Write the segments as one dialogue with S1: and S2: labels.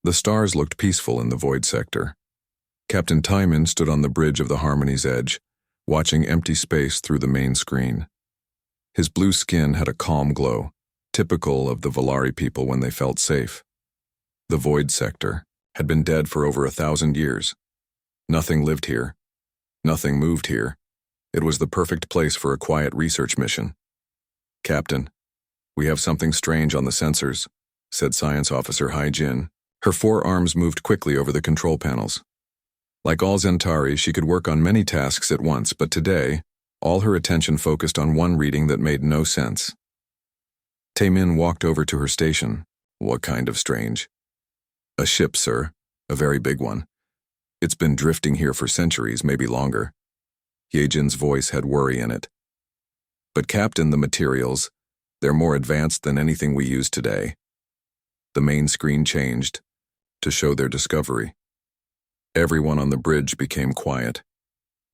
S1: The stars looked peaceful in the void sector. Captain Timon stood on the bridge of the Harmony's edge, watching empty space through the main screen. His blue skin had a calm glow, typical of the Valari people when they felt safe. The void sector had been dead for over 1,000 years. Nothing lived here. Nothing moved here. It was the perfect place for a quiet research mission. "Captain, we have something strange on the sensors," said Science Officer Hai Jin. Her forearms moved quickly over the control panels. Like all Zentari, she could work on many tasks at once, but today, all her attention focused on one reading that made no sense. Taemin walked over to her station. "What kind of strange?" "A ship, sir. A very big one. It's been drifting here for centuries, maybe longer." Yejin's voice had worry in it. "But Captain, the materials, they're more advanced than anything we use today." The main screen changed to show their discovery. Everyone on the bridge became quiet.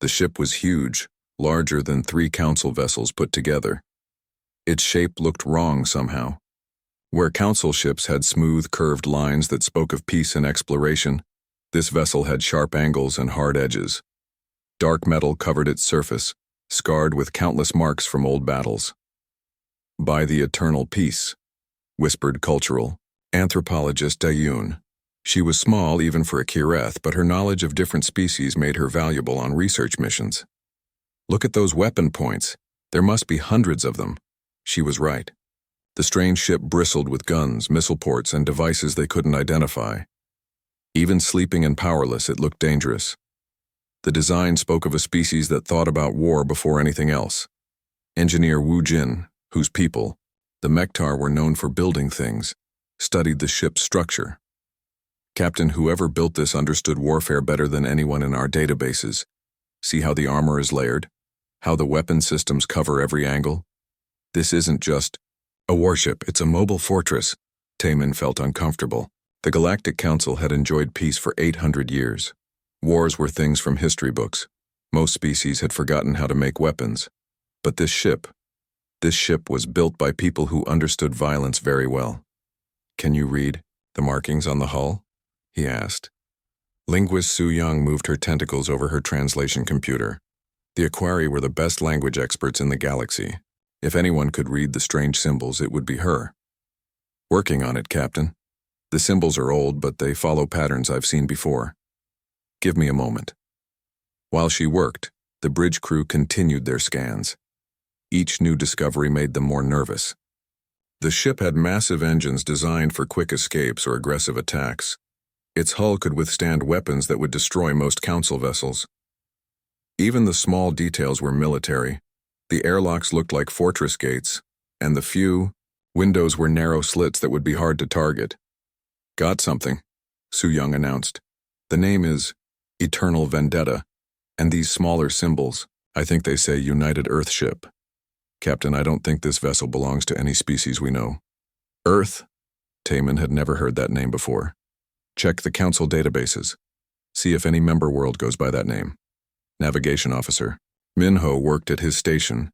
S1: The ship was huge, larger than 3 council vessels put together. Its shape looked wrong somehow. Where council ships had smooth, curved lines that spoke of peace and exploration, this vessel had sharp angles and hard edges. Dark metal covered its surface, scarred with countless marks from old battles. "By the eternal peace," whispered cultural anthropologist Dayun. She was small even for a Kireth, but her knowledge of different species made her valuable on research missions. "Look at those weapon points. There must be hundreds of them." She was right. The strange ship bristled with guns, missile ports, and devices they couldn't identify. Even sleeping and powerless, it looked dangerous. The design spoke of a species that thought about war before anything else. Engineer Wu Jin, whose people, the Mektar, were known for building things, studied the ship's structure. "Captain, whoever built this understood warfare better than anyone in our databases. See how the armor is layered? How the weapon systems cover every angle? This isn't just a warship, it's a mobile fortress." Taemin felt uncomfortable. The Galactic Council had enjoyed peace for 800 years. Wars were things from history books. Most species had forgotten how to make weapons. But this ship was built by people who understood violence very well. "Can you read the markings on the hull?" he asked. Linguist Su Young moved her tentacles over her translation computer. The Aquari were the best language experts in the galaxy. If anyone could read the strange symbols, it would be her. "Working on it, Captain. The symbols are old, but they follow patterns I've seen before. Give me a moment." While she worked, the bridge crew continued their scans. Each new discovery made them more nervous. The ship had massive engines designed for quick escapes or aggressive attacks. Its hull could withstand weapons that would destroy most council vessels. Even the small details were military. The airlocks looked like fortress gates, and the few windows were narrow slits that would be hard to target. "Got something," Su Young announced. "The name is Eternal Vendetta, and these smaller symbols, I think they say United Earth Ship. Captain, I don't think this vessel belongs to any species we know." "Earth?" Taemin had never heard that name before. "Check the council databases. See if any member world goes by that name." Navigation officer Minho worked at his station.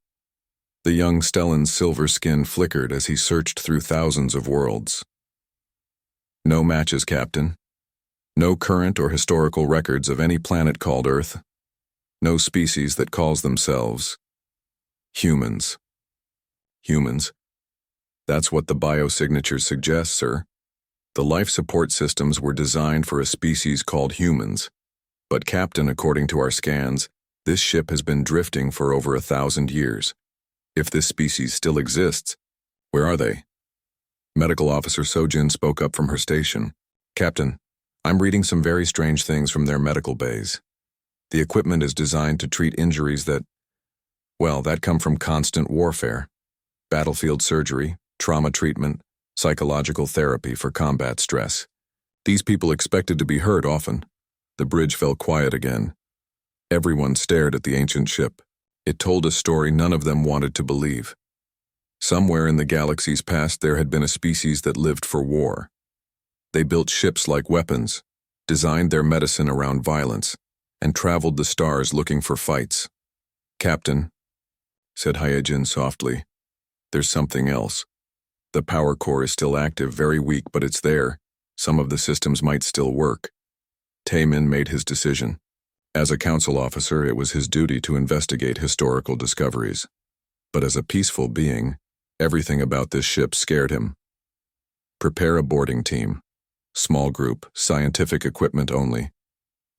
S1: The young Stellan's silver skin flickered as he searched through thousands of worlds. "No matches, Captain. No current or historical records of any planet called Earth. No species that calls themselves humans." "Humans? That's what the biosignatures suggest, sir. The life support systems were designed for a species called humans. But Captain, according to our scans, this ship has been drifting for over 1,000 years. If this species still exists, where are they?" Medical Officer Sojin spoke up from her station. "Captain, I'm reading some very strange things from their medical bays. The equipment is designed to treat injuries that come from constant warfare. Battlefield surgery, trauma treatment, psychological therapy for combat stress. These people expected to be hurt often." The bridge fell quiet again. Everyone stared at the ancient ship. It told a story none of them wanted to believe. Somewhere in the galaxy's past there had been a species that lived for war. They built ships like weapons, designed their medicine around violence, and traveled the stars looking for fights. "Captain," said Hyejin softly, "there's something else. The power core is still active, very weak, but it's there, Some of the systems might still work. Taemin made his decision. As a council officer, it was his duty to investigate historical discoveries. But as a peaceful being, everything about this ship scared him. Prepare a boarding team. Small group, scientific equipment only.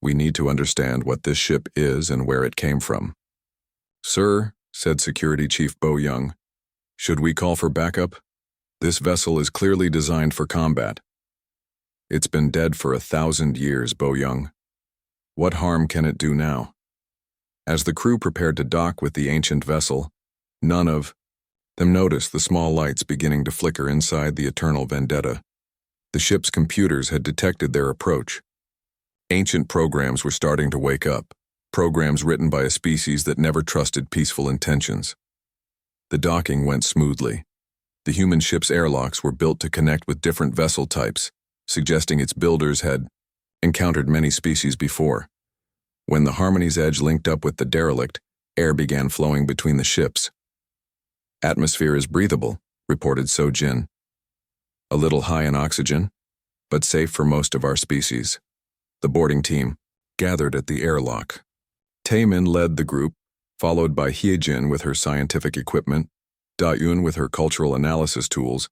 S1: We need to understand what this ship is and where it came from. Sir, said Security Chief Bo Young, should we call for backup? This vessel is clearly designed for combat. It's been dead for 1,000 years, Bo Young. What harm can it do now? As the crew prepared to dock with the ancient vessel, none of them noticed the small lights beginning to flicker inside the Eternal Vendetta. The ship's computers had detected their approach. Ancient programs were starting to wake up, programs written by a species that never trusted peaceful intentions. The docking went smoothly. The human ship's airlocks were built to connect with different vessel types, suggesting its builders had encountered many species before. When the Harmony's Edge linked up with the derelict, air began flowing between the ships. Atmosphere is breathable, reported Sojin. A little high in oxygen, but safe for most of our species. The boarding team gathered at the airlock. Taemin led the group, followed by Hyejin with her scientific equipment, Da-Eun with her cultural analysis tools,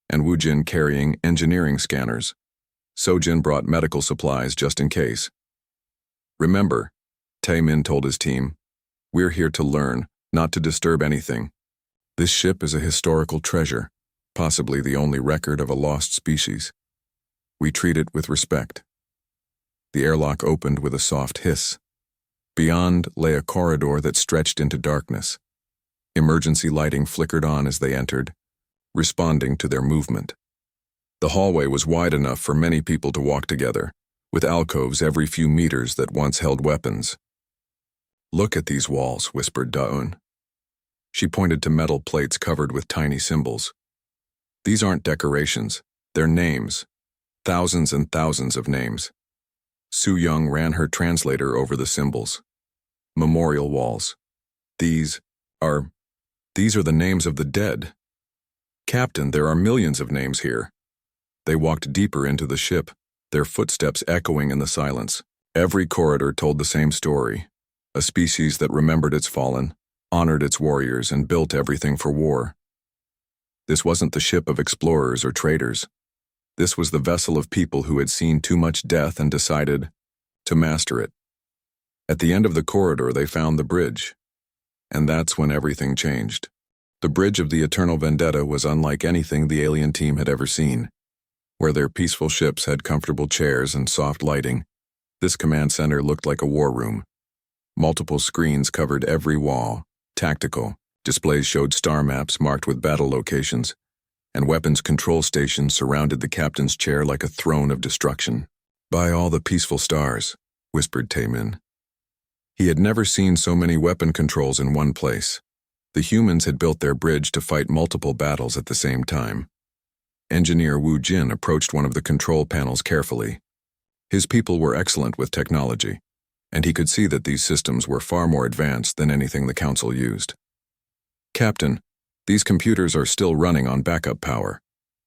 S1: and Woojin carrying engineering scanners. Sojin brought medical supplies just in case. Remember, Taemin told his team, we're here to learn, not to disturb anything. This ship is a historical treasure, possibly the only record of a lost species. We treat it with respect. The airlock opened with a soft hiss. Beyond lay a corridor that stretched into darkness. Emergency lighting flickered on as they entered, responding to their movement. The hallway was wide enough for many people to walk together, with alcoves every few meters that once held weapons. Look at these walls, whispered Da-Eun. She pointed to metal plates covered with tiny symbols. These aren't decorations, they're names. Thousands and thousands of names. Su-Young ran her translator over the symbols. Memorial walls. These are the names of the dead. Captain, there are millions of names here. They walked deeper into the ship, their footsteps echoing in the silence. Every corridor told the same story. A species that remembered its fallen, honored its warriors, and built everything for war. This wasn't the ship of explorers or traders. This was the vessel of people who had seen too much death and decided to master it. At the end of the corridor, they found the bridge. And that's when everything changed. The bridge of the Eternal Vendetta was unlike anything the alien team had ever seen. Where their peaceful ships had comfortable chairs and soft lighting, this command center looked like a war room. Multiple screens covered every wall, tactical. Displays showed star maps marked with battle locations, and weapons control stations surrounded the captain's chair like a throne of destruction. By all the peaceful stars, whispered Taemin. He had never seen so many weapon controls in one place. The humans had built their bridge to fight multiple battles at the same time. Engineer Wu Jin approached one of the control panels carefully. His people were excellent with technology, and he could see that these systems were far more advanced than anything the Council used. Captain, these computers are still running on backup power.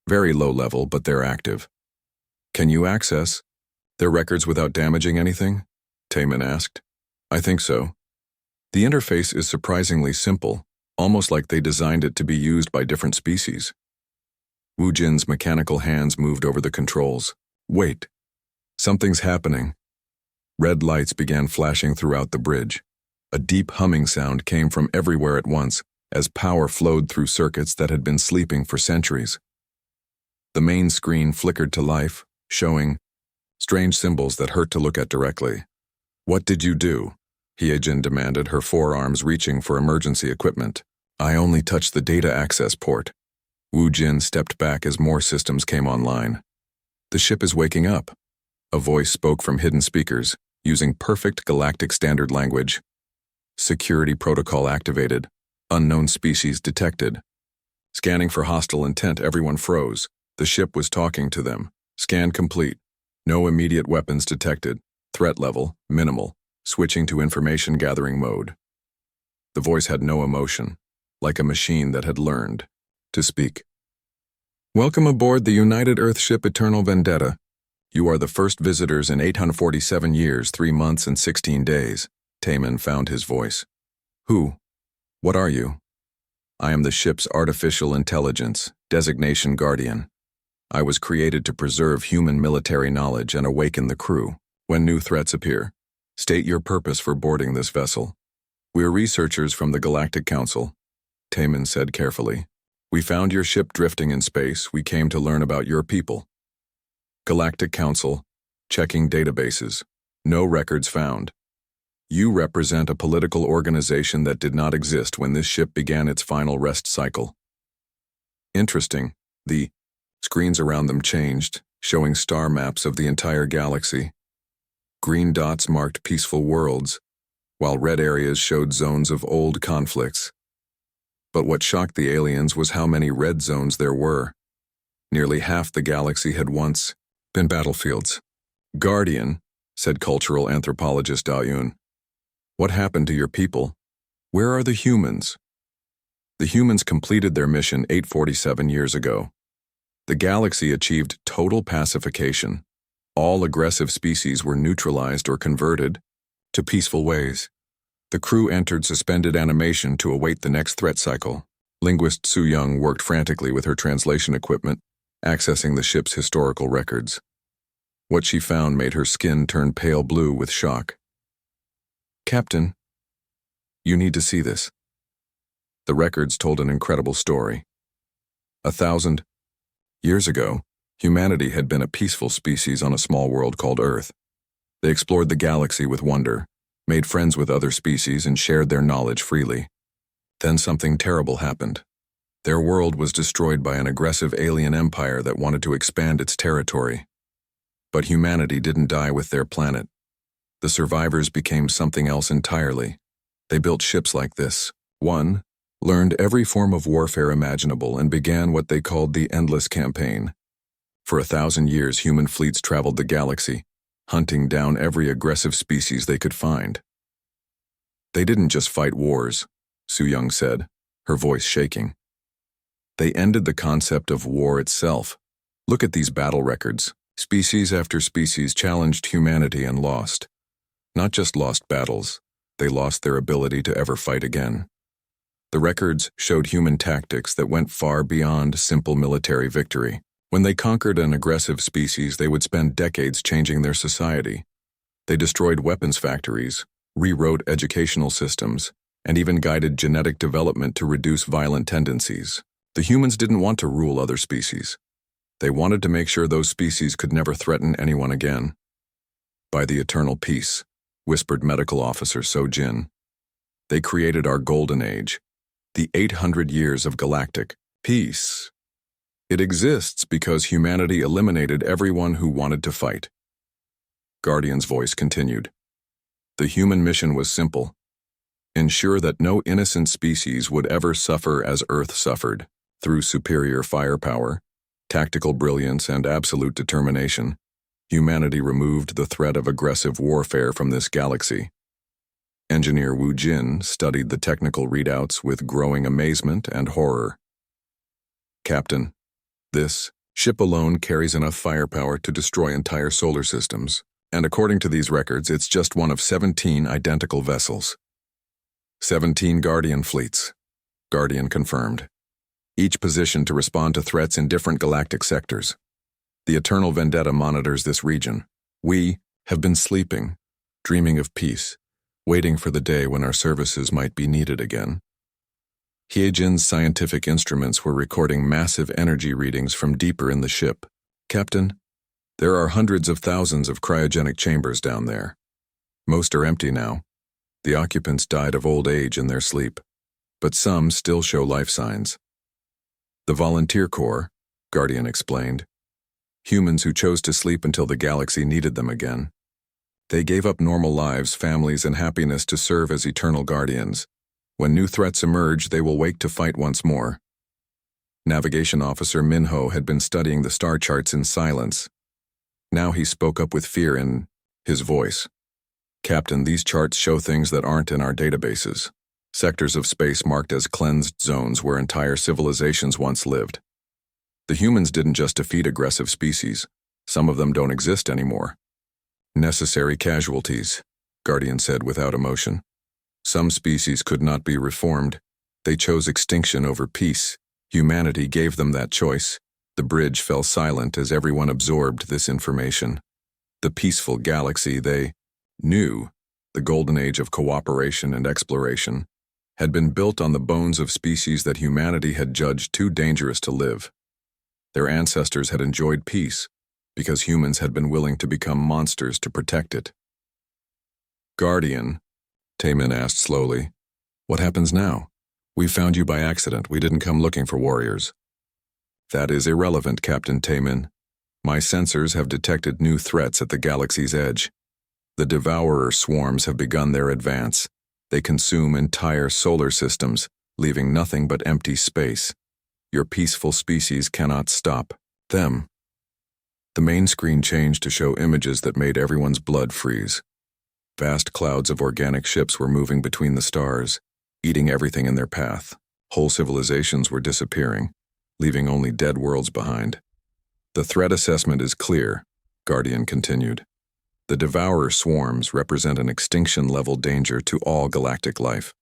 S1: Very low level, but they're active. Can you access their records without damaging anything? Taemin asked. I think so. The interface is surprisingly simple, almost like they designed it to be used by different species. Wu Jin's mechanical hands moved over the controls. Wait. Something's happening. Red lights began flashing throughout the bridge. A deep humming sound came from everywhere at once, as power flowed through circuits that had been sleeping for centuries. The main screen flickered to life, showing strange symbols that hurt to look at directly. What did you do? Hyejin demanded, her forearms reaching for emergency equipment. I only touched the data access port. Wu Jin stepped back as more systems came online. The ship is waking up. A voice spoke from hidden speakers, using perfect galactic standard language. Security protocol activated. Unknown species detected. Scanning for hostile intent, everyone froze. The ship was talking to them. Scan complete. No immediate weapons detected. Threat level, minimal. Switching to information gathering mode. The voice had no emotion, like a machine that had learned to speak. Welcome aboard the United Earth ship Eternal Vendetta. You are the first visitors in 847 years, 3 months, and 16 days. Taman found his voice. Who? What are you? I am the ship's artificial intelligence, designation Guardian. I was created to preserve human military knowledge and awaken the crew. When new threats appear, state your purpose for boarding this vessel. We're researchers from the Galactic Council, Taman said carefully. We found your ship drifting in space. We came to learn about your people. Galactic Council, checking databases. No records found. You represent a political organization that did not exist when this ship began its final rest cycle. Interesting. The screens around them changed, showing star maps of the entire galaxy. Green dots marked peaceful worlds, while red areas showed zones of old conflicts. But what shocked the aliens was how many red zones there were. Nearly half the galaxy had once been battlefields. Guardian, said cultural anthropologist Daoyun. What happened to your people? Where are the humans? The humans completed their mission 847 years ago. The galaxy achieved total pacification. All aggressive species were neutralized or converted to peaceful ways. The crew entered suspended animation to await the next threat cycle. Linguist Su Young worked frantically with her translation equipment, accessing the ship's historical records. What she found made her skin turn pale blue with shock. Captain, you need to see this. The records told an incredible story. 1,000 years ago, humanity had been a peaceful species on a small world called Earth. They explored the galaxy with wonder, made friends with other species, and shared their knowledge freely. Then something terrible happened. Their world was destroyed by an aggressive alien empire that wanted to expand its territory. But humanity didn't die with their planet. The survivors became something else entirely. They built ships like this. One, learned every form of warfare imaginable and began what they called the Endless Campaign. For 1,000 years, human fleets traveled the galaxy, hunting down every aggressive species they could find. They didn't just fight wars, Su Young said, her voice shaking. They ended the concept of war itself. Look at these battle records. Species after species challenged humanity and lost. Not just lost battles, they lost their ability to ever fight again. The records showed human tactics that went far beyond simple military victory. When they conquered an aggressive species, they would spend decades changing their society. They destroyed weapons factories, rewrote educational systems, and even guided genetic development to reduce violent tendencies. The humans didn't want to rule other species. They wanted to make sure those species could never threaten anyone again. By the eternal peace, whispered medical officer So Jin. They created our golden age, the 800 years of galactic peace. It exists because humanity eliminated everyone who wanted to fight. Guardian's voice continued. The human mission was simple. Ensure that no innocent species would ever suffer as Earth suffered. Through superior firepower, tactical brilliance, and absolute determination, humanity removed the threat of aggressive warfare from this galaxy. Engineer Wu Jin studied the technical readouts with growing amazement and horror. Captain, this ship alone carries enough firepower to destroy entire solar systems, and according to these records, it's just one of 17 identical vessels. 17 Guardian fleets, Guardian confirmed, each positioned to respond to threats in different galactic sectors. The Eternal Vendetta monitors this region. We have been sleeping, dreaming of peace, waiting for the day when our services might be needed again. Hyejin's scientific instruments were recording massive energy readings from deeper in the ship. Captain, there are hundreds of thousands of cryogenic chambers down there. Most are empty now. The occupants died of old age in their sleep, but some still show life signs. The Volunteer Corps, Guardian explained. Humans who chose to sleep until the galaxy needed them again. They gave up normal lives, families, and happiness to serve as eternal guardians. When new threats emerge, they will wake to fight once more. Navigation Officer Minho had been studying the star charts in silence. Now he spoke up with fear in his voice. Captain, these charts show things that aren't in our databases. Sectors of space marked as cleansed zones where entire civilizations once lived. The humans didn't just defeat aggressive species. Some of them don't exist anymore. Necessary casualties, Guardian said without emotion. Some species could not be reformed. They chose extinction over peace. Humanity gave them that choice. The bridge fell silent as everyone absorbed this information. The peaceful galaxy they knew, the golden age of cooperation and exploration, had been built on the bones of species that humanity had judged too dangerous to live. Their ancestors had enjoyed peace because humans had been willing to become monsters to protect it. Guardian, Taemin asked slowly, what happens now? We found you by accident. We didn't come looking for warriors. That is irrelevant, Captain Taemin. My sensors have detected new threats at the galaxy's edge. The devourer swarms have begun their advance. They consume entire solar systems, leaving nothing but empty space. Your peaceful species cannot stop them. The main screen changed to show images that made everyone's blood freeze. Vast clouds of organic ships were moving between the stars, eating everything in their path. Whole civilizations were disappearing, leaving only dead worlds behind. The threat assessment is clear, Guardian continued. The devourer swarms represent an extinction-level danger to all galactic life.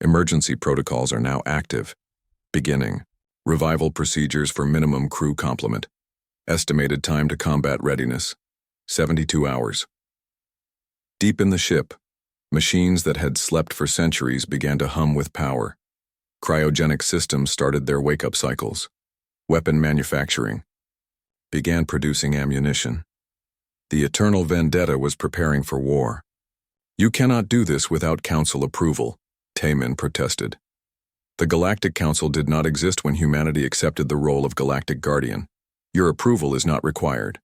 S1: Emergency protocols are now active. Beginning. Revival procedures for minimum crew complement. Estimated time to combat readiness. 72 hours. Deep in the ship, machines that had slept for centuries began to hum with power. Cryogenic systems started their wake-up cycles. Weapon manufacturing began producing ammunition. The eternal vendetta was preparing for war. You cannot do this without council approval, Taemin protested. The Galactic Council did not exist when humanity accepted the role of Galactic Guardian. Your approval is not required.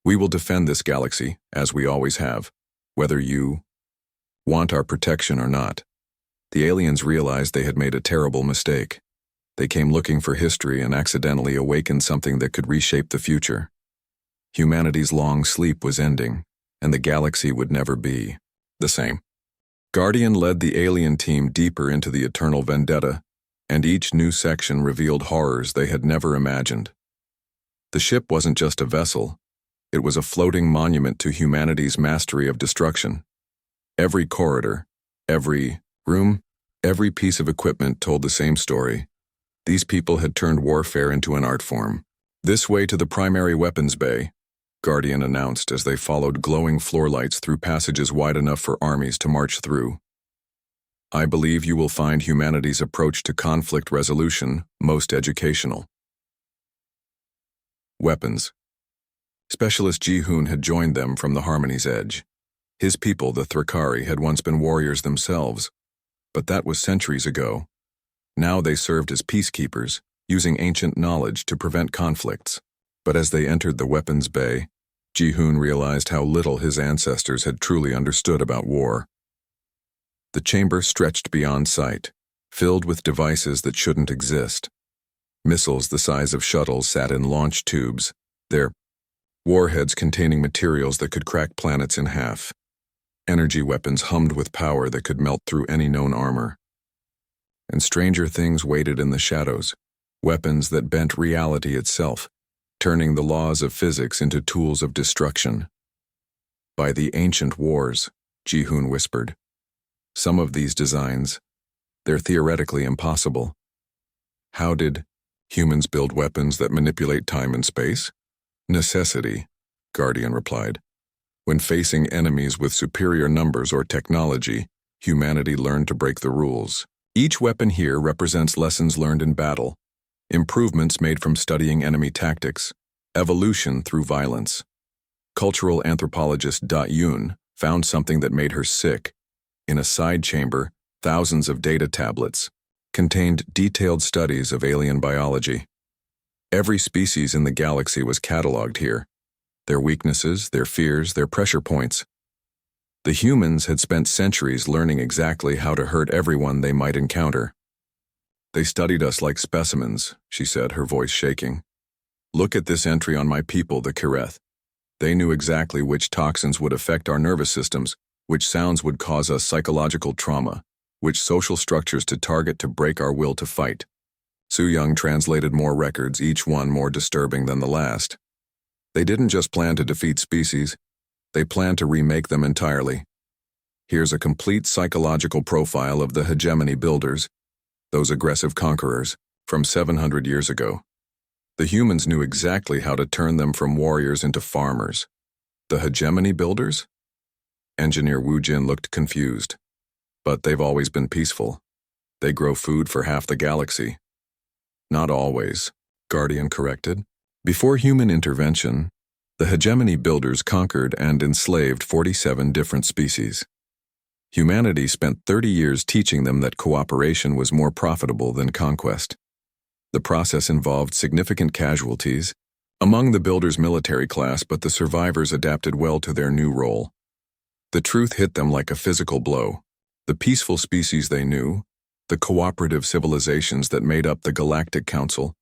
S1: We will defend this galaxy, as we always have, whether you want our protection or not. The aliens realized they had made a terrible mistake. They came looking for history and accidentally awakened something that could reshape the future. Humanity's long sleep was ending, and the galaxy would never be the same. Guardian led the alien team deeper into the eternal vendetta, and each new section revealed horrors they had never imagined. The ship wasn't just a vessel, it was a floating monument to humanity's mastery of destruction. Every corridor, every room, every piece of equipment told the same story. These people had turned warfare into an art form. This way to the primary weapons bay, Guardian announced as they followed glowing floor lights through passages wide enough for armies to march through. I believe you will find humanity's approach to conflict resolution most educational. Weapons. Specialist Ji-hoon had joined them from the Harmony's edge. His people, the Thrakari, had once been warriors themselves, but that was centuries ago. Now they served as peacekeepers, using ancient knowledge to prevent conflicts. But as they entered the weapons bay, Ji-hoon realized how little his ancestors had truly understood about war. The chamber stretched beyond sight, filled with devices that shouldn't exist. Missiles the size of shuttles sat in launch tubes, their warheads containing materials that could crack planets in half. Energy weapons hummed with power that could melt through any known armor. And stranger things waited in the shadows, weapons that bent reality itself, turning the laws of physics into tools of destruction. By the ancient wars, Ji-hoon whispered. Some of these designs, they're theoretically impossible. How did humans build weapons that manipulate time and space? Necessity, Guardian replied. When facing enemies with superior numbers or technology, humanity learned to break the rules. Each weapon here represents lessons learned in battle, improvements made from studying enemy tactics, evolution through violence. Cultural anthropologist Da-yoon found something that made her sick. In a side chamber, thousands of data tablets contained detailed studies of alien biology. Every species in the galaxy was cataloged here. Their weaknesses, their fears, their pressure points. The humans had spent centuries learning exactly how to hurt everyone they might encounter. They studied us like specimens, she said, her voice shaking. Look at this entry on my people, the Kireth. They knew exactly which toxins would affect our nervous systems, which sounds would cause us psychological trauma, which social structures to target to break our will to fight. Su Young translated more records, each one more disturbing than the last. They didn't just plan to defeat species, they planned to remake them entirely. Here's a complete psychological profile of the hegemony builders, those aggressive conquerors, from 700 years ago. The humans knew exactly how to turn them from warriors into farmers. The hegemony builders? Engineer Wu Jin looked confused. But they've always been peaceful. They grow food for half the galaxy. Not always, Guardian corrected. Before human intervention, the hegemony builders conquered and enslaved 47 different species. Humanity spent 30 years teaching them that cooperation was more profitable than conquest. The process involved significant casualties among the builders' military class, but the survivors adapted well to their new role. The truth hit them like a physical blow. The peaceful species they knew, the cooperative civilizations that made up the Galactic Council,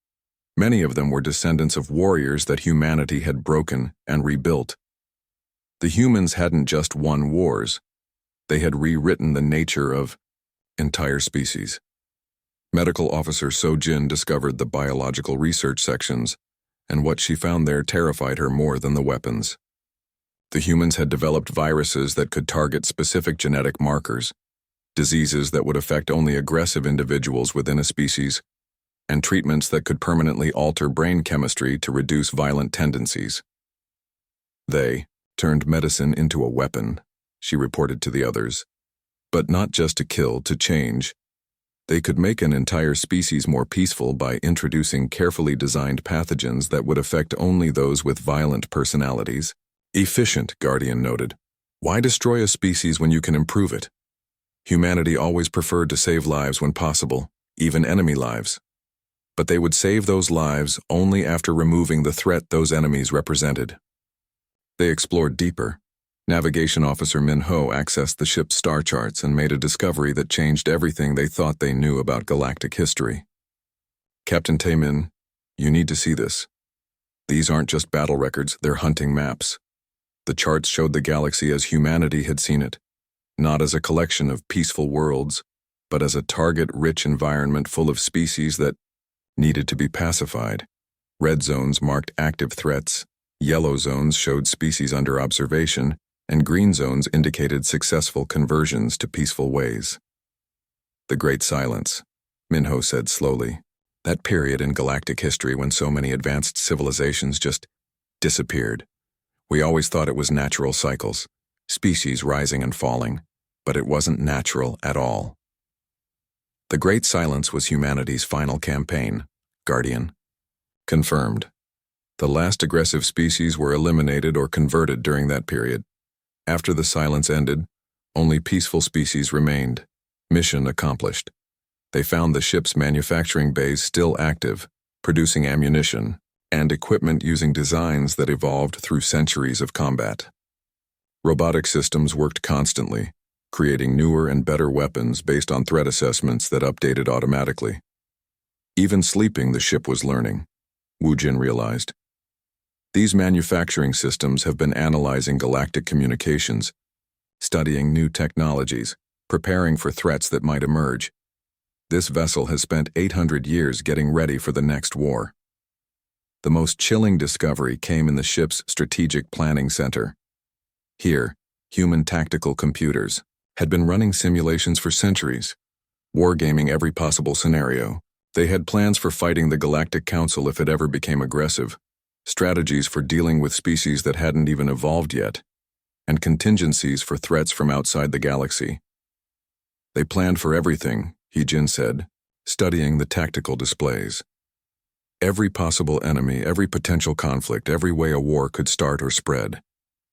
S1: many of them were descendants of warriors that humanity had broken and rebuilt. The humans hadn't just won wars, they had rewritten the nature of entire species. Medical Officer So Jin discovered the biological research sections, and what she found there terrified her more than the weapons. The humans had developed viruses that could target specific genetic markers, diseases that would affect only aggressive individuals within a species, and treatments that could permanently alter brain chemistry to reduce violent tendencies. They turned medicine into a weapon, she reported to the others. But not just to kill, to change. They could make an entire species more peaceful by introducing carefully designed pathogens that would affect only those with violent personalities. Efficient, Guardian noted. Why destroy a species when you can improve it? Humanity always preferred to save lives when possible, even enemy lives. But they would save those lives only after removing the threat those enemies represented. They explored deeper. Navigation Officer Min Ho accessed the ship's star charts and made a discovery that changed everything they thought they knew about galactic history. Captain Taemin, you need to see this. These aren't just battle records, they're hunting maps. The charts showed the galaxy as humanity had seen it, not as a collection of peaceful worlds, but as a target-rich environment full of species that needed to be pacified. Red zones marked active threats, yellow zones showed species under observation, and green zones indicated successful conversions to peaceful ways. The Great Silence, Minho said slowly. That period in galactic history when so many advanced civilizations just disappeared. We always thought it was natural cycles, species rising and falling, but it wasn't natural at all. The Great Silence was humanity's final campaign, Guardian. Confirmed. The last aggressive species were eliminated or converted during that period. After the silence ended, only peaceful species remained. Mission accomplished. They found the ship's manufacturing bays still active, producing ammunition and equipment using designs that evolved through centuries of combat. Robotic systems worked constantly, creating newer and better weapons based on threat assessments that updated automatically. Even sleeping, the ship was learning, Wu Jin realized. These manufacturing systems have been analyzing galactic communications, studying new technologies, preparing for threats that might emerge. This vessel has spent 800 years getting ready for the next war. The most chilling discovery came in the ship's strategic planning center. Here, human tactical computers had been running simulations for centuries, wargaming every possible scenario. They had plans for fighting the Galactic Council if it ever became aggressive, strategies for dealing with species that hadn't even evolved yet, and contingencies for threats from outside the galaxy. They planned for everything, He-Jin said, studying the tactical displays. Every possible enemy, every potential conflict, every way a war could start or spread.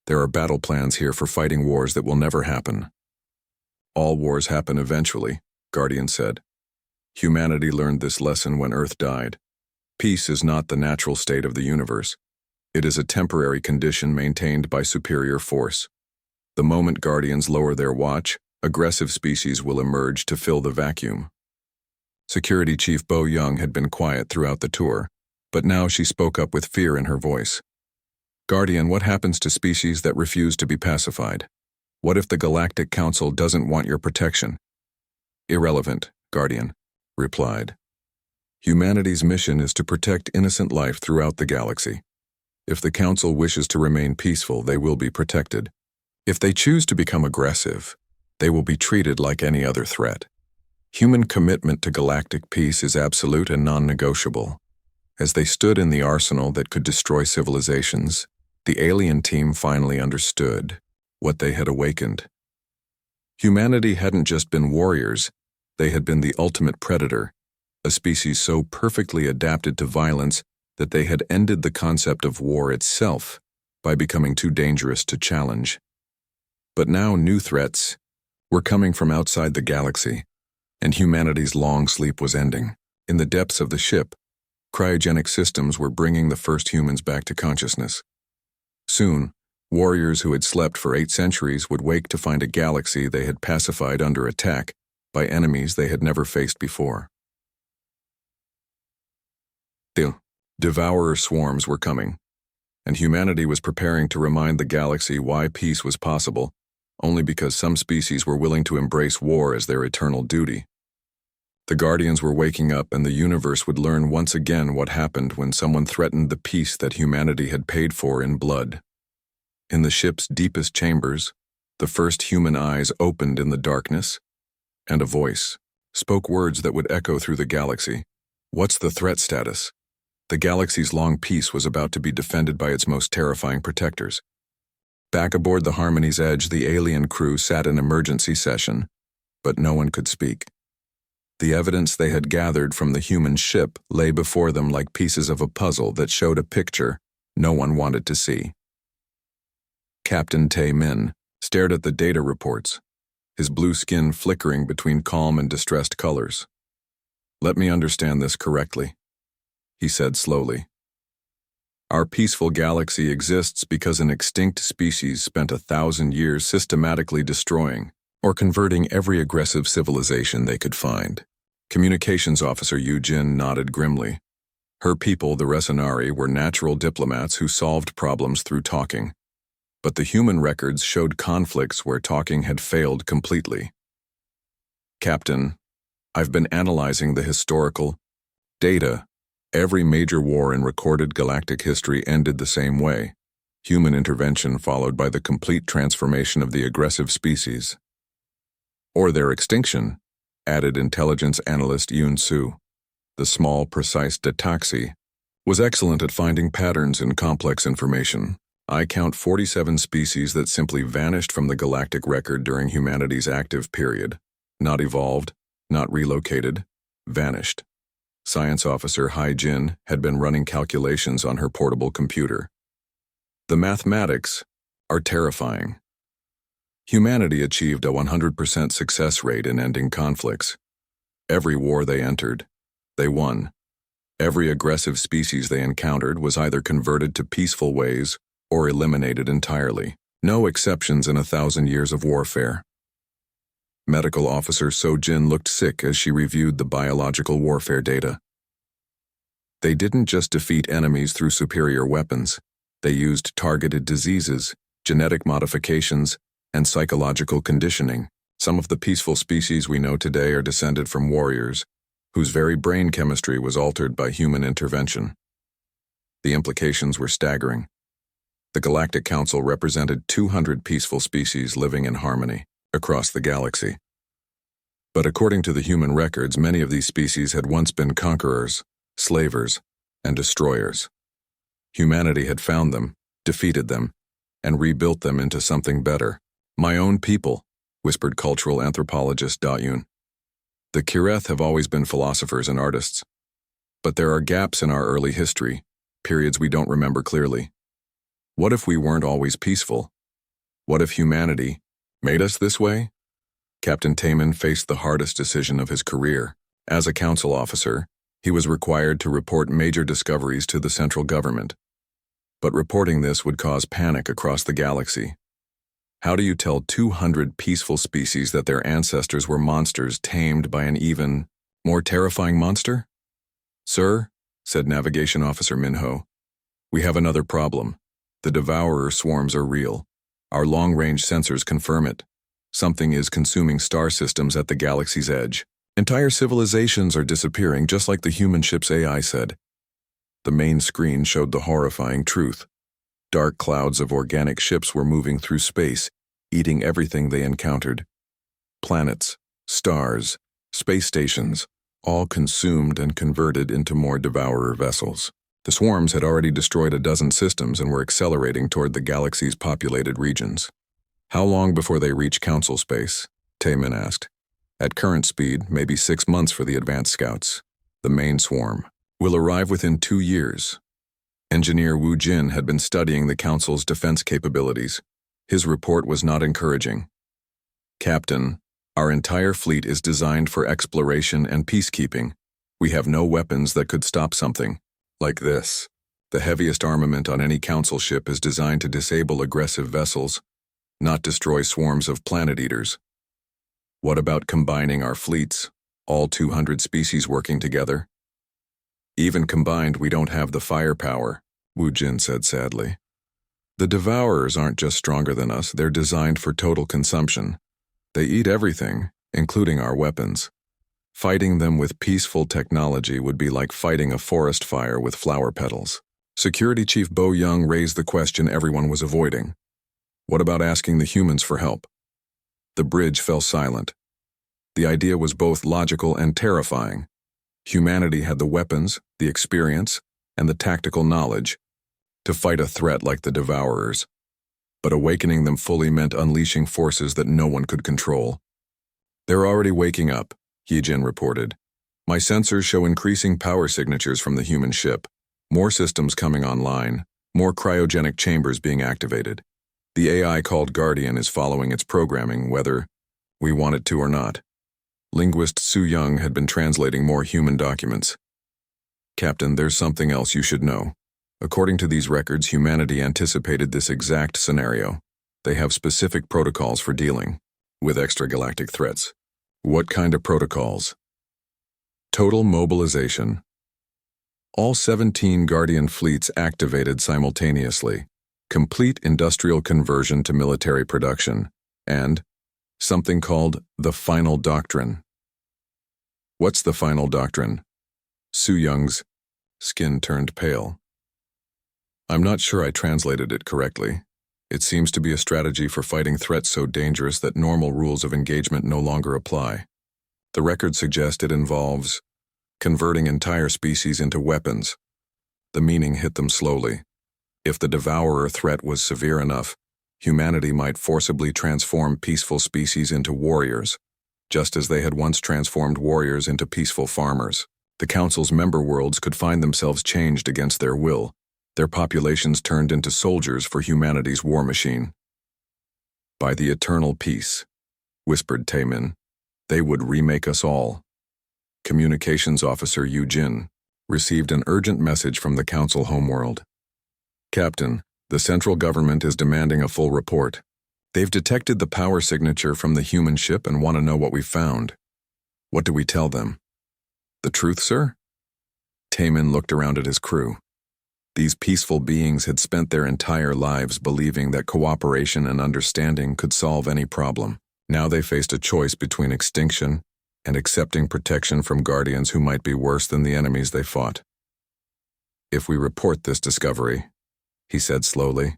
S1: There are battle plans here for fighting wars that will never happen. All wars happen eventually, Guardian said. Humanity learned this lesson when Earth died. Peace is not the natural state of the universe. It is a temporary condition maintained by superior force. The moment Guardians lower their watch, aggressive species will emerge to fill the vacuum. Security Chief Bo Young had been quiet throughout the tour, but now she spoke up with fear in her voice. Guardian, what happens to species that refuse to be pacified? What if the Galactic Council doesn't want your protection? Irrelevant, Guardian replied. Humanity's mission is to protect innocent life throughout the galaxy. If the Council wishes to remain peaceful, they will be protected. If they choose to become aggressive, they will be treated like any other threat. Human commitment to galactic peace is absolute and non-negotiable. As they stood in the arsenal that could destroy civilizations, the alien team finally understood what they had awakened. Humanity hadn't just been warriors, they had been the ultimate predator, a species so perfectly adapted to violence that they had ended the concept of war itself by becoming too dangerous to challenge. But now new threats were coming from outside the galaxy, and humanity's long sleep was ending. In the depths of the ship, cryogenic systems were bringing the first humans back to consciousness. Soon, warriors who had slept for 8 centuries would wake to find a galaxy they had pacified under attack by enemies they had never faced before. The devourer swarms were coming, and humanity was preparing to remind the galaxy why peace was possible, only because some species were willing to embrace war as their eternal duty. The Guardians were waking up, and the universe would learn once again what happened when someone threatened the peace that humanity had paid for in blood. In the ship's deepest chambers, the first human eyes opened in the darkness, and a voice spoke words that would echo through the galaxy. What's the threat status? The galaxy's long peace was about to be defended by its most terrifying protectors. Back aboard the Harmony's Edge, the alien crew sat in emergency session, but no one could speak. The evidence they had gathered from the human ship lay before them like pieces of a puzzle that showed a picture no one wanted to see. Captain Tae-min stared at the data reports, his blue skin flickering between calm and distressed colors. "Let me understand this correctly," he said slowly. "Our peaceful galaxy exists because an extinct species spent 1,000 years systematically destroying or converting every aggressive civilization they could find." Communications Officer Yu-jin nodded grimly. Her people, the Resenari, were natural diplomats who solved problems through talking. But the human records showed conflicts where talking had failed completely. "Captain, I've been analyzing the historical data. Every major war in recorded galactic history ended the same way: human intervention followed by the complete transformation of the aggressive species. Or their extinction," added intelligence analyst Yoon Soo. The small, precise Dataxi was excellent at finding patterns in complex information. "I count 47 species that simply vanished from the galactic record during humanity's active period. Not evolved, not relocated, vanished." Science Officer Hai-jin had been running calculations on her portable computer. "The mathematics are terrifying. Humanity achieved a 100% success rate in ending conflicts. Every war they entered, they won. Every aggressive species they encountered was either converted to peaceful ways or eliminated entirely. No exceptions in 1,000 years of warfare." Medical Officer So-jin looked sick as she reviewed the biological warfare data. They didn't just defeat enemies through superior weapons. They used targeted diseases, genetic modifications, and psychological conditioning. Some of the peaceful species we know today are descended from warriors, whose very brain chemistry was altered by human intervention. The implications were staggering. The Galactic Council represented 200 peaceful species living in harmony across the galaxy. But according to the human records, many of these species had once been conquerors, slavers, and destroyers. Humanity had found them, defeated them, and rebuilt them into something better. "My own people," whispered cultural anthropologist Da-yoon. "The Kireth have always been philosophers and artists. But there are gaps in our early history, periods we don't remember clearly. What if we weren't always peaceful? What if humanity made us this way?" Captain Tae-min faced the hardest decision of his career. As a council officer, he was required to report major discoveries to the central government. But reporting this would cause panic across the galaxy. How do you tell 200 peaceful species that their ancestors were monsters tamed by an even more terrifying monster? "Sir," said Navigation Officer Minho, "we have another problem. The devourer swarms are real. Our long-range sensors confirm it. Something is consuming star systems at the galaxy's edge. Entire civilizations are disappearing, just like the human ship's AI said." The main screen showed the horrifying truth. Dark clouds of organic ships were moving through space, eating everything they encountered. Planets, stars, space stations, all consumed and converted into more devourer vessels. The swarms had already destroyed a dozen systems and were accelerating toward the galaxy's populated regions. How long before they reach Council space? Taemin asked. At current speed, maybe 6 months for the advanced scouts. The main swarm will arrive within 2 years. Engineer Wu Jin had been studying the Council's defense capabilities. His report was not encouraging. Captain, our entire fleet is designed for exploration and peacekeeping. We have no weapons that could stop something like this. The heaviest armament on any Council ship is designed to disable aggressive vessels, not destroy swarms of planet eaters. What about combining our fleets, all 200 species working together? Even combined, we don't have the firepower, Wu Jin said sadly. The Devourers aren't just stronger than us, they're designed for total consumption. They eat everything, including our weapons. Fighting them with peaceful technology would be like fighting a forest fire with flower petals. Security Chief Bo Young raised the question everyone was avoiding. What about asking the humans for help? The bridge fell silent. The idea was both logical and terrifying. Humanity had the weapons, the experience, and the tactical knowledge to fight a threat like the Devourers. But awakening them fully meant unleashing forces that no one could control. They're already waking up, Yijin reported. My sensors show increasing power signatures from the human ship. More systems coming online, more cryogenic chambers being activated. The AI called Guardian is following its programming, whether we want it to or not. Linguist Su Young had been translating more human documents. Captain, there's something else you should know. According to these records, humanity anticipated this exact scenario. They have specific protocols for dealing with extragalactic threats. What kind of protocols? Total mobilization. All 17 Guardian fleets activated simultaneously. Complete industrial conversion to military production, and something called the Final Doctrine. What's the Final Doctrine? Su Young's skin turned pale. I'm not sure I translated it correctly. It seems to be a strategy for fighting threats so dangerous that normal rules of engagement no longer apply. The records suggest it involves converting entire species into weapons. The meaning hit them slowly. If the Devourer threat was severe enough, humanity might forcibly transform peaceful species into warriors, just as they had once transformed warriors into peaceful farmers. The Council's member worlds could find themselves changed against their will, their populations turned into soldiers for humanity's war machine. By the eternal peace, whispered Taemin, they would remake us all. Communications Officer Yu Jin received an urgent message from the Council homeworld. Captain, the central government is demanding a full report. They've detected the power signature from the human ship and want to know what we found. What do we tell them? The truth, sir? Taemin looked around at his crew. These peaceful beings had spent their entire lives believing that cooperation and understanding could solve any problem. Now they faced a choice between extinction and accepting protection from guardians who might be worse than the enemies they fought. If we report this discovery, he said slowly,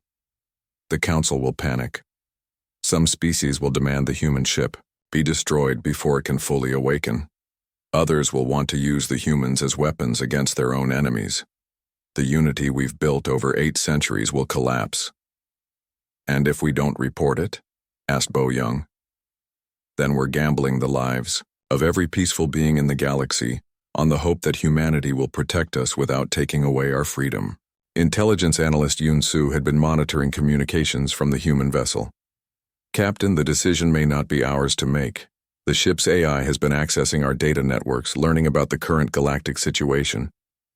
S1: the Council will panic. Some species will demand the human ship be destroyed before it can fully awaken. Others will want to use the humans as weapons against their own enemies. The unity we've built over 8 centuries will collapse. And if we don't report it? Asked Bo Young. Then we're gambling the lives of every peaceful being in the galaxy on the hope that humanity will protect us without taking away our freedom. Intelligence analyst Yun Su had been monitoring communications from the human vessel. Captain, the decision may not be ours to make. The ship's AI has been accessing our data networks, learning about the current galactic situation.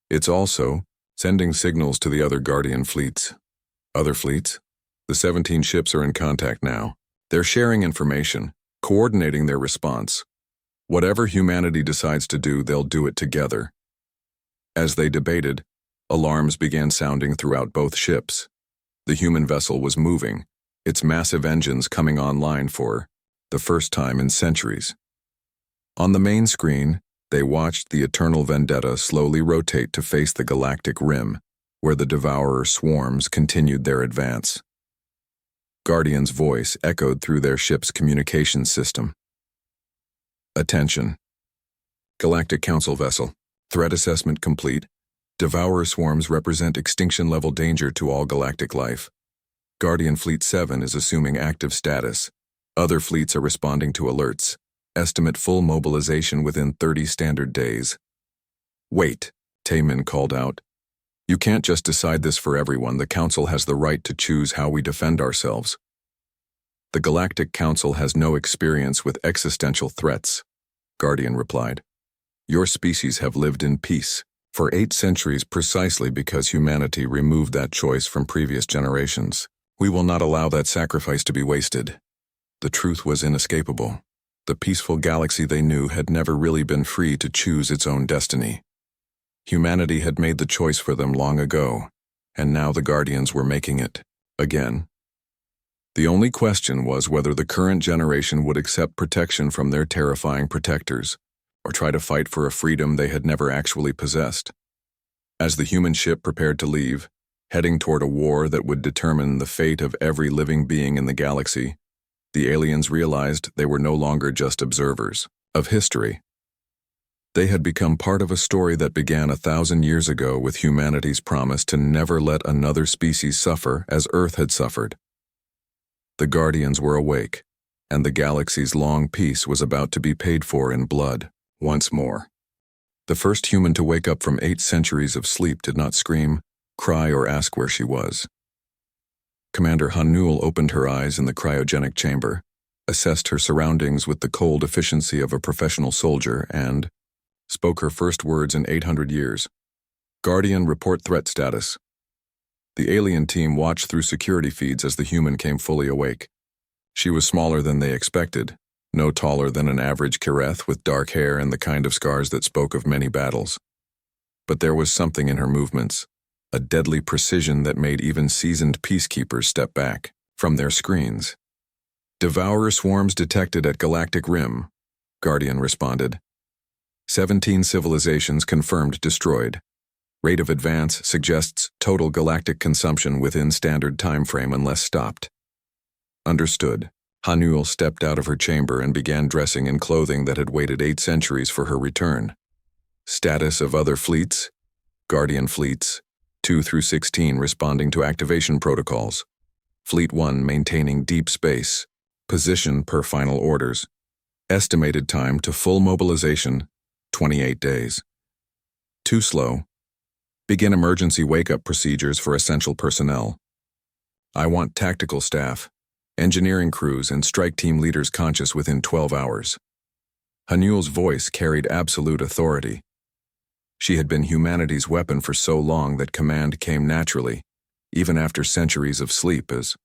S1: It's also sending signals to the other Guardian fleets. Other fleets? The 17 ships are in contact now. They're sharing information, coordinating their response. Whatever humanity decides to do, they'll do it together. As they debated, alarms began sounding throughout both ships. The human vessel was moving, its massive engines coming online for the first time in centuries. On the main screen, they watched the Eternal Vendetta slowly rotate to face the galactic rim, where the devourer swarms continued their advance. Guardian's voice echoed through their ship's communications system. Attention. Galactic Council vessel. Threat assessment complete. Devourer swarms represent extinction-level danger to all galactic life. Guardian Fleet 7 is assuming active status. Other fleets are responding to alerts. Estimate full mobilization within 30 standard days. Wait, Taemin called out. You can't just decide this for everyone. The Council has the right to choose how we defend ourselves. The Galactic Council has no experience with existential threats, Guardian replied. Your species have lived in peace for 8 centuries precisely because humanity removed that choice from previous generations. We will not allow that sacrifice to be wasted. The truth was inescapable. The peaceful galaxy they knew had never really been free to choose its own destiny. Humanity had made the choice for them long ago, and now the Guardians were making it again. The only question was whether the current generation would accept protection from their terrifying protectors, or try to fight for a freedom they had never actually possessed. As the human ship prepared to leave, heading toward a war that would determine the fate of every living being in the galaxy, the aliens realized they were no longer just observers of history. They had become part of a story that began 1,000 years ago with humanity's promise to never let another species suffer as Earth had suffered. The Guardians were awake, and the galaxy's long peace was about to be paid for in blood once more. The first human to wake up from 8 centuries of sleep did not scream, cry, or ask where she was. Commander Hanul opened her eyes in the cryogenic chamber, assessed her surroundings with the cold efficiency of a professional soldier, and spoke her first words in 800 years. Guardian, report threat status. The alien team watched through security feeds as the human came fully awake. She was smaller than they expected, no taller than an average Kireth with dark hair and the kind of scars that spoke of many battles. But there was something in her movements, a deadly precision that made even seasoned peacekeepers step back from their screens. Devourer swarms detected at Galactic Rim, Guardian responded. 17 civilizations confirmed destroyed. Rate of advance suggests total galactic consumption within standard time frame unless stopped. Understood. Hanul stepped out of her chamber and began dressing in clothing that had waited 8 centuries for her return. Status of other fleets? Guardian fleets, 2 through 16 responding to activation protocols. Fleet 1 maintaining deep space. Position per final orders. Estimated time to full mobilization, 28 days. Too slow. Begin emergency wake-up procedures for essential personnel. I want tactical staff, engineering crews, and strike team leaders conscious within 12 hours. Hanul's voice carried absolute authority. She had been humanity's weapon for so long that command came naturally, even after centuries of sleep as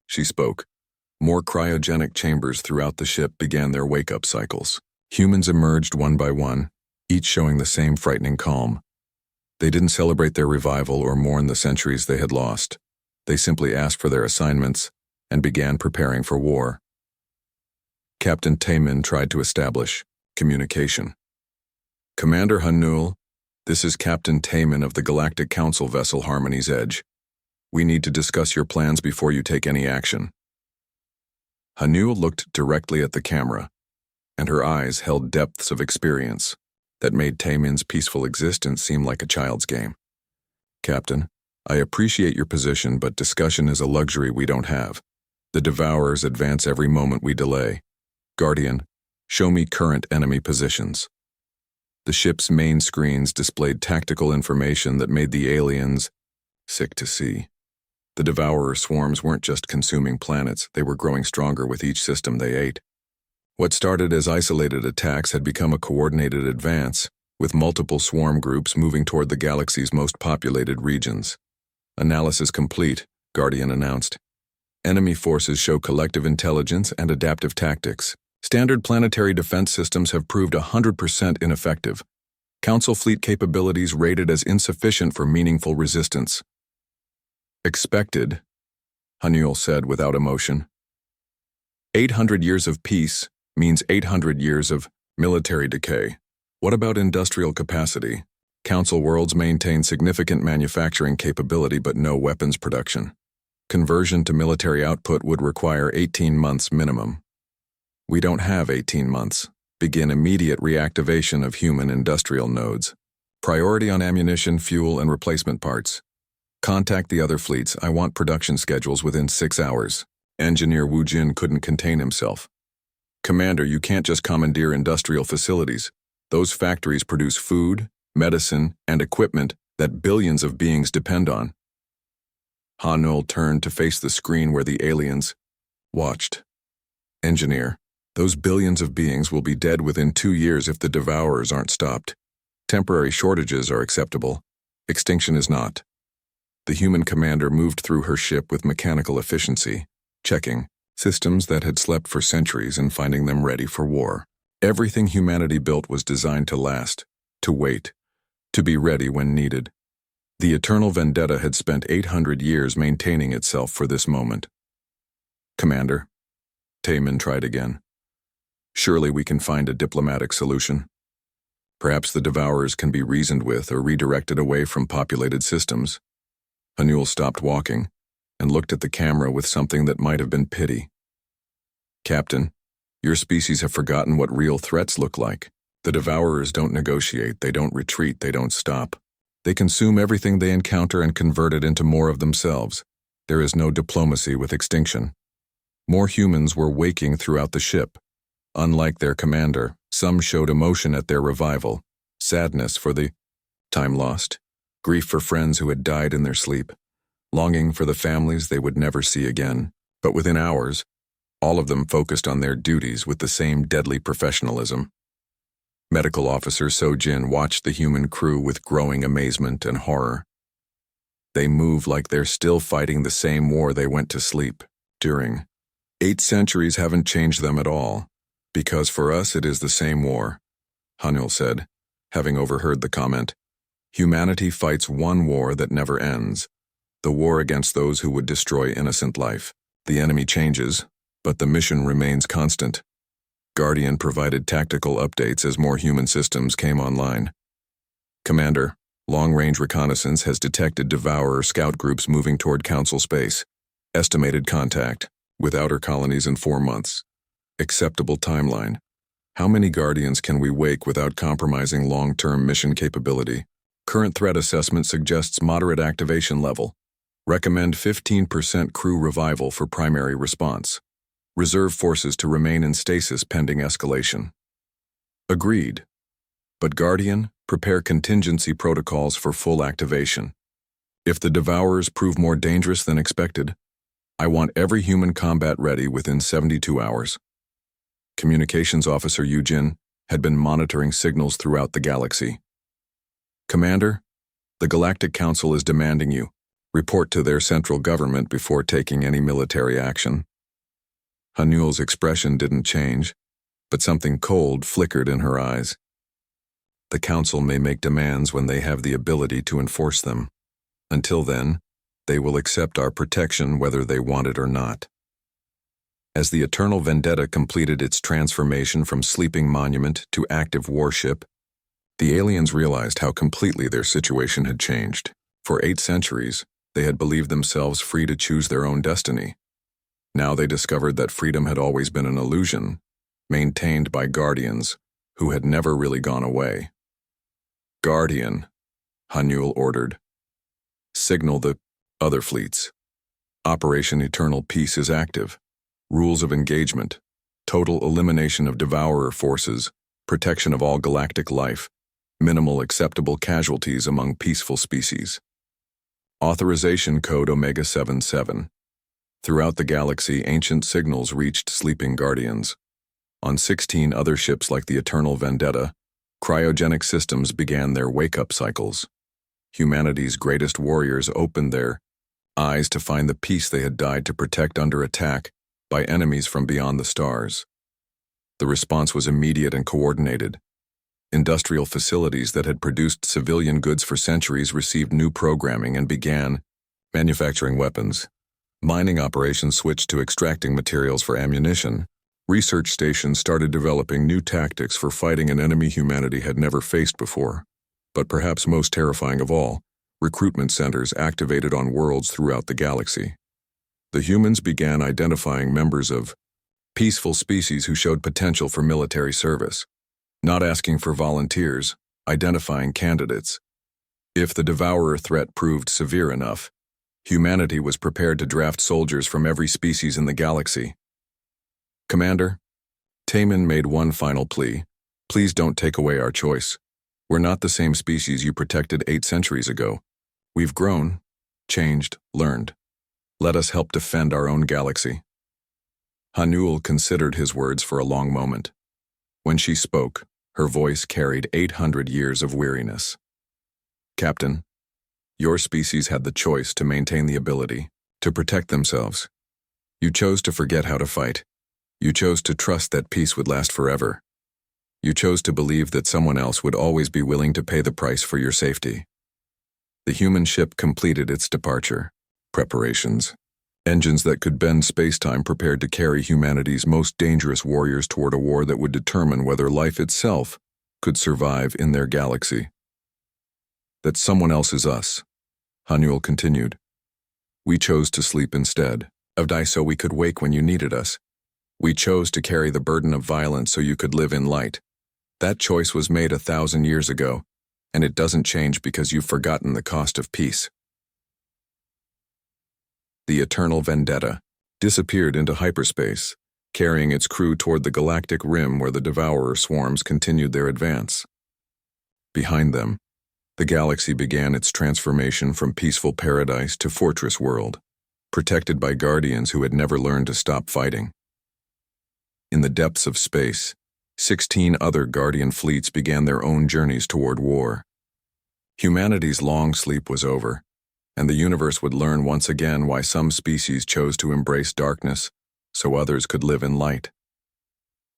S1: she spoke. More cryogenic chambers throughout the ship began their wake-up cycles. Humans emerged one by one, each showing the same frightening calm. They didn't celebrate their revival or mourn the centuries they had lost. They simply asked for their assignments and began preparing for war. Captain Taemin tried to establish communication. Commander Hanul, this is Captain Taemin of the Galactic Council vessel Harmony's Edge. We need to discuss your plans before you take any action. Hanul looked directly at the camera, and her eyes held depths of experience that made Taemin's peaceful existence seem like a child's game. Captain, I appreciate your position, but discussion is a luxury we don't have. The Devourers advance every moment we delay. Guardian, show me current enemy positions. The ship's main screens displayed tactical information that made the aliens sick to see. The Devourer swarms weren't just consuming planets, they were growing stronger with each system they ate. What started as isolated attacks had become a coordinated advance, with multiple swarm groups moving toward the galaxy's most populated regions. Analysis complete, Guardian announced. Enemy forces show collective intelligence and adaptive tactics. Standard planetary defense systems have proved 100% ineffective. Council fleet capabilities rated as insufficient for meaningful resistance. Expected, Hanul said without emotion. 800 years of peace means 800 years of military decay. What about industrial capacity? Council worlds maintain significant manufacturing capability but no weapons production. Conversion to military output would require 18 months minimum. We don't have 18 months. Begin immediate reactivation of human industrial nodes. Priority on ammunition, fuel, and replacement parts. Contact the other fleets. I want production schedules within 6 hours. Engineer Wu Jin couldn't contain himself. Commander, you can't just commandeer industrial facilities. Those factories produce food, medicine, and equipment that billions of beings depend on. Hanul turned to face the screen where the aliens watched. Engineer, those billions of beings will be dead within 2 years if the devourers aren't stopped. Temporary shortages are acceptable. Extinction is not. The human commander moved through her ship with mechanical efficiency, checking systems that had slept for centuries and finding them ready for war. Everything humanity built was designed to last, to wait, to be ready when needed. The eternal vendetta had spent 800 years maintaining itself for this moment. Commander, Taemin tried again. Surely we can find a diplomatic solution. Perhaps the devourers can be reasoned with or redirected away from populated systems. Hanul stopped walking and looked at the camera with something that might have been pity. Captain, your species have forgotten what real threats look like. The devourers don't negotiate, they don't retreat, they don't stop. They consume everything they encounter and convert it into more of themselves. There is no diplomacy with extinction. More humans were waking throughout the ship. Unlike their commander, some showed emotion at their revival, sadness for the time lost, grief for friends who had died in their sleep, longing for the families they would never see again. But within hours, all of them focused on their duties with the same deadly professionalism. Medical Officer So-Jin watched the human crew with growing amazement and horror. They move like they're still fighting the same war they went to sleep during. 8 centuries haven't changed them at all, because for us it is the same war, Hanul said, having overheard the comment. Humanity fights one war that never ends, the war against those who would destroy innocent life. The enemy changes, but the mission remains constant. Guardian provided tactical updates as more human systems came online. Commander, long-range reconnaissance has detected Devourer scout groups moving toward Council space. Estimated contact, with outer colonies in 4 months. Acceptable timeline. How many Guardians can we wake without compromising long-term mission capability? Current threat assessment suggests moderate activation level. Recommend 15% crew revival for primary response. Reserve forces to remain in stasis pending escalation. Agreed. But Guardian, prepare contingency protocols for full activation. If the Devourers prove more dangerous than expected, I want every human combat ready within 72 hours. Communications Officer Yujin had been monitoring signals throughout the galaxy. Commander, the Galactic Council is demanding you report to their central government before taking any military action. Hanul's expression didn't change, but something cold flickered in her eyes. The Council may make demands when they have the ability to enforce them. Until then, they will accept our protection whether they want it or not. As the Eternal Vendetta completed its transformation from sleeping monument to active warship, the aliens realized how completely their situation had changed. For 8 centuries, they had believed themselves free to choose their own destiny. Now they discovered that freedom had always been an illusion, maintained by Guardians, who had never really gone away. Guardian, Hanul ordered. Signal the other fleets. Operation Eternal Peace is active. Rules of engagement. Total elimination of Devourer forces. Protection of all galactic life. Minimal acceptable casualties among peaceful species. Authorization Code Omega-77. Throughout the galaxy, ancient signals reached sleeping Guardians. On 16 other ships like the Eternal Vendetta, cryogenic systems began their wake-up cycles. Humanity's greatest warriors opened their eyes to find the peace they had died to protect under attack by enemies from beyond the stars. The response was immediate and coordinated. Industrial facilities that had produced civilian goods for centuries received new programming and began manufacturing weapons. Mining operations switched to extracting materials for ammunition. Research stations started developing new tactics for fighting an enemy humanity had never faced before. But perhaps most terrifying of all, recruitment centers activated on worlds throughout the galaxy. The humans began identifying members of peaceful species who showed potential for military service, not asking for volunteers, identifying candidates. If the Devourer threat proved severe enough, humanity was prepared to draft soldiers from every species in the galaxy. Commander, Taman made one final plea. Please don't take away our choice. We're not the same species you protected 8 centuries ago. We've grown, changed, learned. Let us help defend our own galaxy. Hanul considered his words for a long moment. When she spoke, her voice carried 800 years of weariness. Captain, your species had the choice to maintain the ability to protect themselves. You chose to forget how to fight. You chose to trust that peace would last forever. You chose to believe that someone else would always be willing to pay the price for your safety. The human ship completed its departure. Preparations. Engines that could bend space-time prepared to carry humanity's most dangerous warriors toward a war that would determine whether life itself could survive in their galaxy. That someone else is us, Hanul continued. We chose to sleep instead of die so we could wake when you needed us. We chose to carry the burden of violence so you could live in light. That choice was made 1,000 years ago, and it doesn't change because you've forgotten the cost of peace. The Eternal Vendetta disappeared into hyperspace, carrying its crew toward the galactic rim where the Devourer swarms continued their advance. Behind them, the galaxy began its transformation from peaceful paradise to fortress world, protected by guardians who had never learned to stop fighting. In the depths of space, 16 other Guardian fleets began their own journeys toward war. Humanity's long sleep was over, and the universe would learn once again why some species chose to embrace darkness so others could live in light.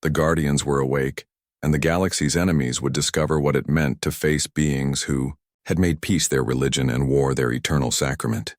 S1: The Guardians were awake, and the galaxy's enemies would discover what it meant to face beings who had made peace their religion and war their eternal sacrament.